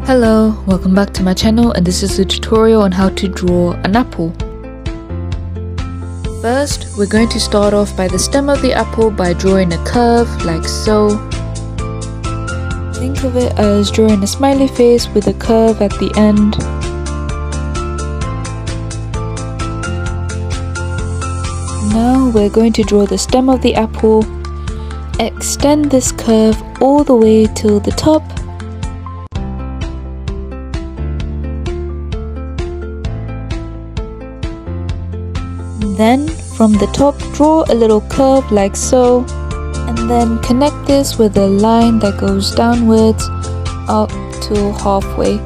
Hello, welcome back to my channel, and this is a tutorial on how to draw an apple. First, we're going to start off by the stem of the apple by drawing a curve like so. Think of it as drawing a smiley face with a curve at the end. Now we're going to draw the stem of the apple. Extend this curve all the way to the top. Then from the top, draw a little curve like so, and then connect this with a line that goes downwards up to halfway.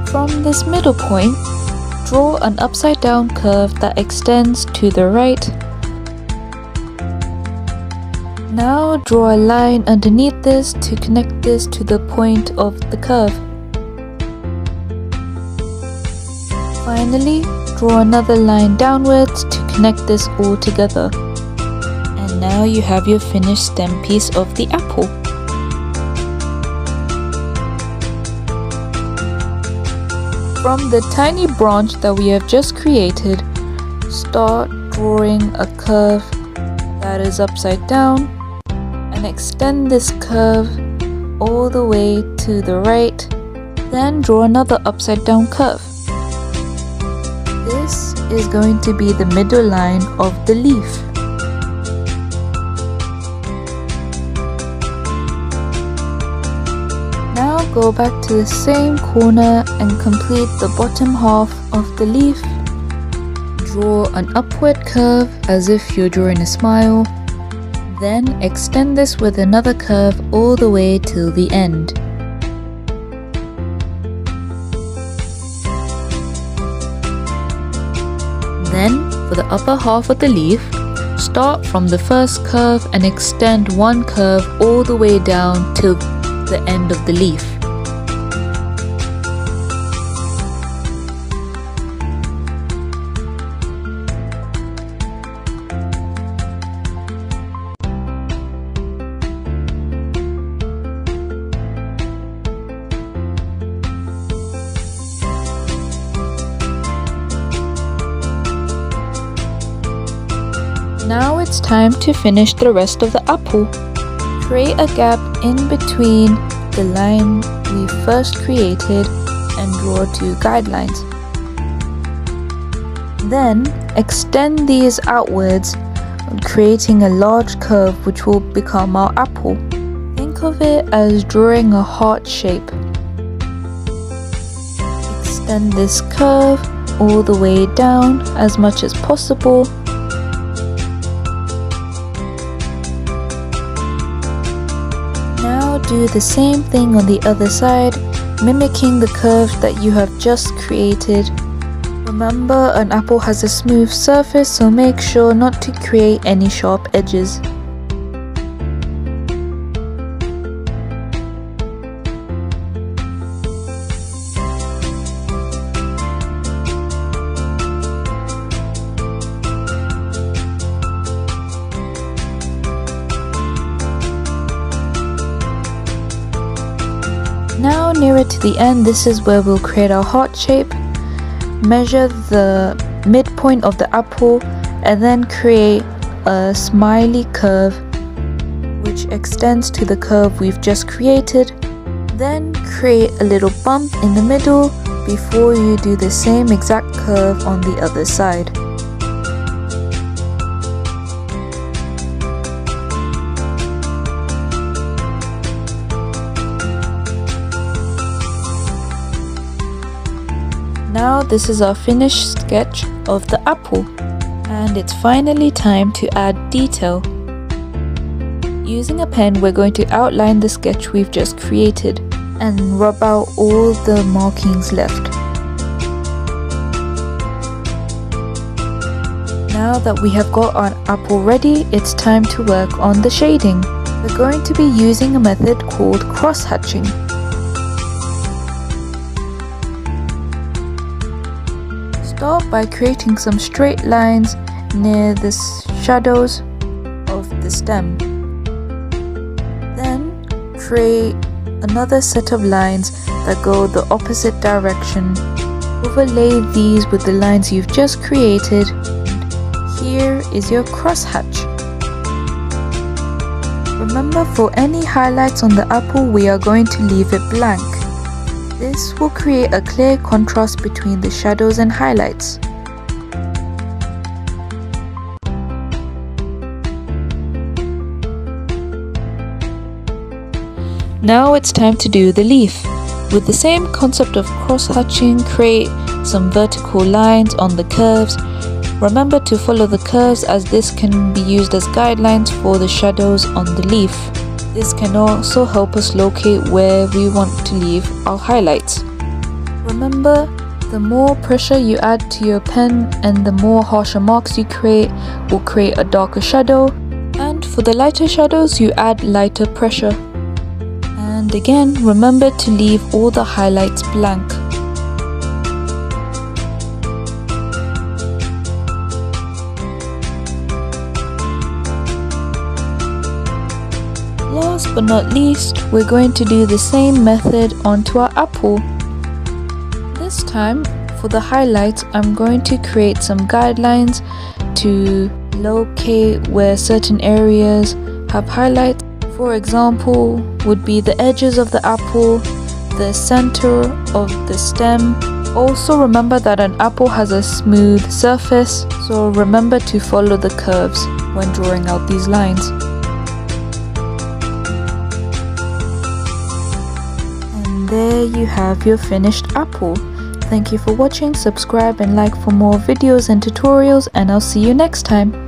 From this middle point, draw an upside down curve that extends to the right. Now draw a line underneath this to connect this to the point of the curve. Finally, draw another line downwards to connect this all together. And now you have your finished stem piece of the apple. From the tiny branch that we have just created, start drawing a curve that is upside down and extend this curve all the way to the right. Then draw another upside down curve. This is going to be the middle line of the leaf. Now go back to the same corner and complete the bottom half of the leaf. Draw an upward curve as if you're drawing a smile. Then extend this with another curve all the way till the end. Then, for the upper half of the leaf, start from the first curve and extend one curve all the way down till the end of the leaf. Now it's time to finish the rest of the apple. Create a gap in between the line we first created and draw two guidelines. Then extend these outwards, creating a large curve which will become our apple. Think of it as drawing a heart shape. Extend this curve all the way down as much as possible. Now do the same thing on the other side, mimicking the curve that you have just created. Remember, an apple has a smooth surface, so make sure not to create any sharp edges. Now nearer to the end, this is where we'll create our heart shape. Measure the midpoint of the apple and then create a smiley curve which extends to the curve we've just created. Then create a little bump in the middle before you do the same exact curve on the other side. Now this is our finished sketch of the apple, and it's finally time to add detail. Using a pen, we're going to outline the sketch we've just created and rub out all the markings left. Now that we have got our apple ready, it's time to work on the shading. We're going to be using a method called cross-hatching. Start by creating some straight lines near the shadows of the stem. Then create another set of lines that go the opposite direction. Overlay these with the lines you've just created. Here is your crosshatch. Remember, for any highlights on the apple, we are going to leave it blank. This will create a clear contrast between the shadows and highlights. Now it's time to do the leaf. With the same concept of cross-hatching, create some vertical lines on the curves. Remember to follow the curves, as this can be used as guidelines for the shadows on the leaf. This can also help us locate where we want to leave our highlights. Remember, the more pressure you add to your pen and the more harsher marks you create will create a darker shadow. And for the lighter shadows, you add lighter pressure. And again, remember to leave all the highlights blank. Last but not least, we're going to do the same method onto our apple. This time, for the highlights, I'm going to create some guidelines to locate where certain areas have highlights. For example, would be the edges of the apple, the center of the stem. Also remember that an apple has a smooth surface, so remember to follow the curves when drawing out these lines. And there you have your finished apple. Thank you for watching, subscribe and like for more videos and tutorials, and I'll see you next time.